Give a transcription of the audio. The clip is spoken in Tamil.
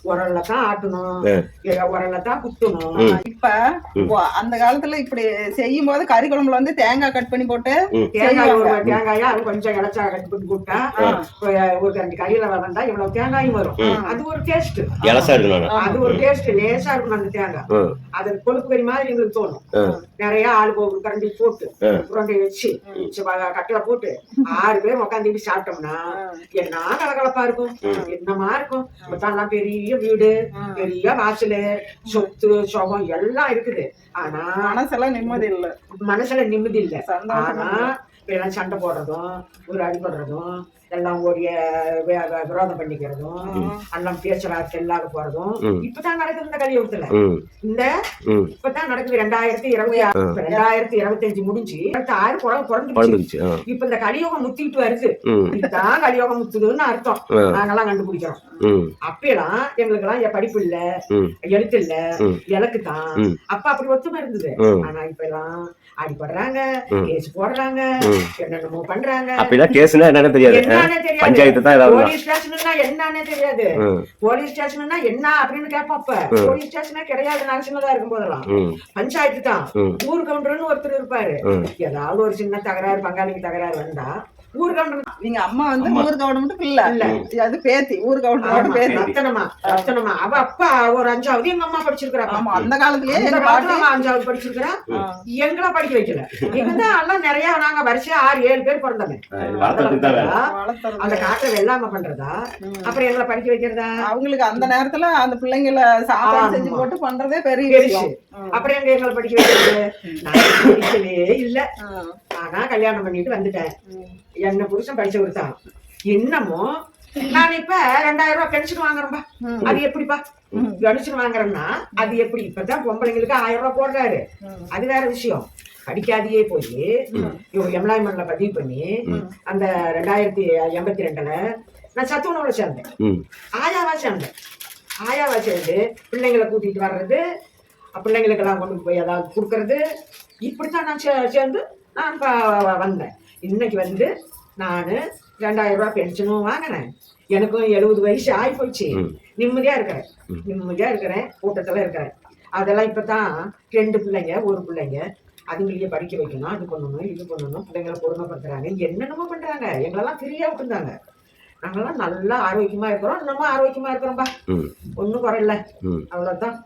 உரல்ல தான் ஆட்டணும், உரல்ல தான் குத்தணும். இப்ப அந்த காலத்துல இப்படி செய்யும் போது கறி குழம்புல வந்து தேங்காய் கட் பண்ணி போட்டு தேங்காயா கொஞ்சம் இலச்சா கட் பண்ணி போட்டா ஒரு 2 கறியில வந்தா இவ்வளவு தேங்காயும் வரும். அது ஒரு டேஸ்ட், அது ஒரு டேஸ்ட். லேசா இருக்கும் அந்த தேங்காய். அது கொழுப்பு கறி மாதிரி எங்களுக்கு தோணும். நிறைய ஆளுக்கு ஒரு கரண்டி போட்டு உருண்டை வச்சு கட்டில போட்டு 6 பேர் உட்காந்து சாப்பிட்டோம்னா என்ன கலகலப்பா இருக்கும், என்னமா இருக்கும். இப்பதான் பெரிய வீடு, பெரிய வாசல், சொத்து சொகம் எல்லாம் இருக்குது. ஆனா மனசெல்லாம் நிம்மதி இல்ல, மனசுல நிம்மதி இல்ல. ஆனா எல்லாம் சண்டை போடுறதும் ஒரு அடிபடுறதும் எல்லாம் ஓடிய விரோதம் பண்ணிக்கிறதும் எல்லாம் பேச்சுவார்த்தை இல்லாத போறதும் இப்பதான் நடக்குது இந்த கலியுகத்துல. இந்த இப்பதான் நடக்குது. 2025 முடிஞ்சு 2026 குறைஞ்சிருச்சு. இப்ப இந்த கலியுகம் முத்திட்டு வருது. இதுதான் கலியுகம் முத்துதுன்னு அர்த்தம். நாங்கெல்லாம் கண்டுபிடிக்கிறோம். அப்பெல்லாம் எங்களுக்கு எல்லாம் படிப்பு இல்ல, எழுத்து இல்ல, எனக்கு தான் அப்ப அப்படி ஒத்துமை இருந்தது. ஆனா இப்ப எல்லாம் அடிபடுறாங்க, கேஸ் போடுறாங்க, என்னென்னமோ பண்றாங்க. என்னன்னு தெரியாது. போலீஸ் ஸ்டேஷன்னா என்னன்னே தெரியாது. போலீஸ் ஸ்டேஷன்னா என்ன அப்படின்னு கேட்போம். அப்ப போலீஸ் ஸ்டேஷனே கிடையாது. நரசிம்மதா இருக்கும் போதெல்லாம் பஞ்சாயத்து தான். ஊர் கவுண்டர்னு ஒருத்தர் இருப்பாரு. ஏதாவது ஒரு சின்ன தகராறு, பங்காளிக்கு தகராறு வந்தா ஊர் கவுண்டர். நீங்க அம்மா வந்து ஊர் கவுண்டர் இல்ல, அது பேத்தி, ஊர் கவுண்டரோட பேத்தி ரத்தனமா. அவ அப்பா ஒரு 5வது எங்க அம்மா படிச்சிருக்கிறா. அந்த காலத்திலேயே 5வது படிச்சிருக்கிறா. எங்களை படிக்க வைக்கல. இவதான் எல்லாம் நிறைய நாங்க வரிசையா 6-7 பேர் பிறந்தவங்க. அந்த காட்டை வெள்ளாம பண்றதா, அப்புறம் எங்களை படிக்க வைக்கிறதா. அவங்களுக்கு அந்த நேரத்துல அந்த பிள்ளைங்களை சாப்பாடு செஞ்சு போட்டு பண்றதே பெரிய விஷயம். அப்புறம் எங்களை படிக்க வைக்கிறது நான் படிக்கவே இல்ல. ஆனா கல்யாணம் பண்ணிட்டு வந்துட்டேன். என்ன புருஷன் படிச்ச கொடுத்தான். இன்னமும் நான் இப்ப 2000 ரூபாய் பென்ஷன் வாங்குறேன்பா. அது எப்படிப்பா பென்ஷன் வாங்குறேன்னா அது எப்படி? இப்பதான் பொம்பளைங்களுக்கு 1000 ரூபாய் போடுறாரு. அது வேற விஷயம். படிக்காதையே போய் எம்ப்ளாய்மெண்ட்ல பதிவு பண்ணி அந்த 2082 நான் சத்துணவுல சேர்ந்தேன். ஆயாவா சேர்ந்து பிள்ளைங்களை கூட்டிட்டு வர்றது, பிள்ளைங்களுக்கு எல்லாம் கொண்டு போய் ஏதாவது கொடுக்கறது, இப்படித்தான் நான் சேர்ந்து நான் வந்தேன். இன்னைக்கு வந்து நான் 2000 ரூபாய் பென்ஷனும் வாங்கினேன். எனக்கும் 70 வயசு ஆகி போச்சு. நிம்மதியா இருக்கிறேன், கூட்டத்துல இருக்கிறேன். அதெல்லாம் இப்பதான் 2 பிள்ளைங்க, 1 பிள்ளைங்க. அதுங்களையே படிக்க வைக்கணும், அது பண்ணணும், இது பண்ணணும். பிள்ளைங்களை பொறுமைப்படுத்துறாங்க, என்னென்னமோ பண்றாங்க. எங்களெல்லாம் ஃப்ரீயா விட்டுருந்தாங்க. நாங்கெல்லாம் நல்லா ஆரோக்கியமா இருக்கிறோம். இன்னமும் ஆரோக்கியமா இருக்கிறோம்பா. ஒன்னும் குறையில. அவ்வளவுதான்.